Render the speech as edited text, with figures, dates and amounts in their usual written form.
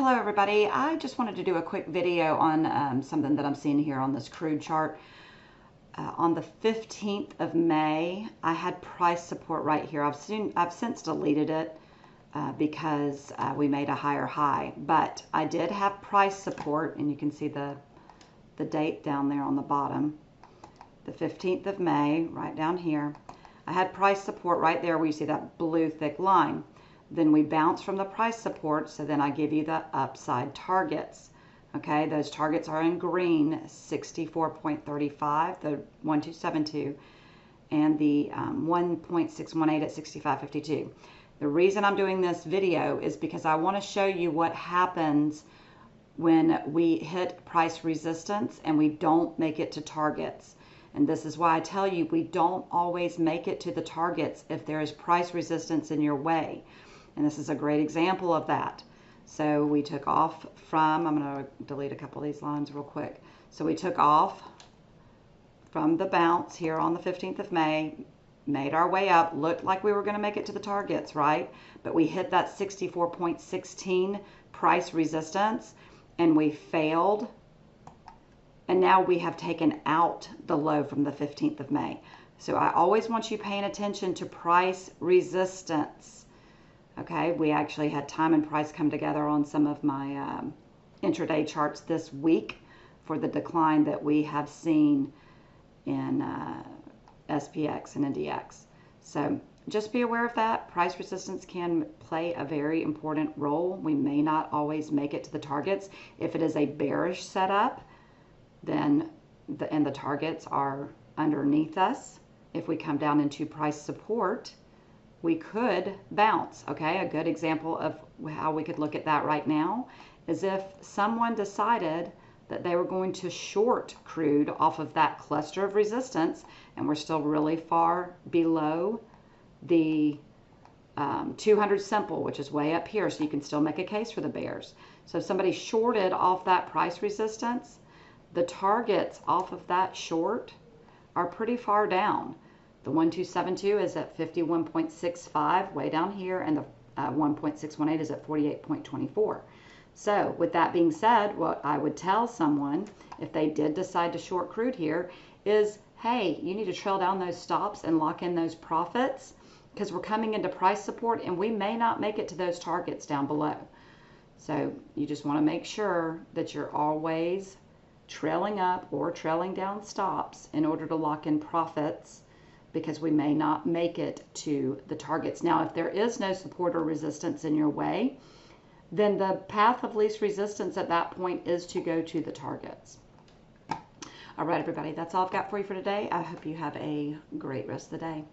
Hello everybody. I just wanted to do a quick video on something that I'm seeing here on this crude chart. On the 15th of May, I had price support right here. I've since deleted it because we made a higher high, but I did have price support, and you can see the date down there on the bottom. The 15th of May, right down here. I had price support right there where you see that blue thick line. Then we bounce from the price support, so then I give you the upside targets. Okay, those targets are in green, 64.35, the 1272, and the 1.618 at 65.52. The reason I'm doing this video is because I want to show you what happens when we hit price resistance and we don't make it to targets. And this is why I tell you we don't always make it to the targets if there is price resistance in your way. And this is a great example of that. So we took off from, I'm going to delete a couple of these lines real quick. So we took off from the bounce here on the 15th of May, made our way up, looked like we were going to make it to the targets, right? But we hit that 64.16 price resistance and we failed. And now we have taken out the low from the 15th of May. So I always want you paying attention to price resistance. Okay, we actually had time and price come together on some of my intraday charts this week for the decline that we have seen in SPX and NDX. So just be aware of that. Price resistance can play a very important role. We may not always make it to the targets. If it is a bearish setup, then the targets are underneath us. If we come down into price support, we could bounce. Okay, a good example of how we could look at that right now is if someone decided that they were going to short crude off of that cluster of resistance, and we're still really far below the 200 simple, which is way up here, so you can still make a case for the bears. So if somebody shorted off that price resistance, the targets off of that short are pretty far down. The 1272 is at 51.65 way down here, and the 1.618 is at 48.24. So with that being said, what I would tell someone if they did decide to short crude here is, hey, you need to trail down those stops and lock in those profits because we're coming into price support and we may not make it to those targets down below. So you just want to make sure that you're always trailing up or trailing down stops in order to lock in profits, because we may not make it to the targets. Now, if there is no support or resistance in your way, then the path of least resistance at that point is to go to the targets. All right, everybody, that's all I've got for you for today. I hope you have a great rest of the day.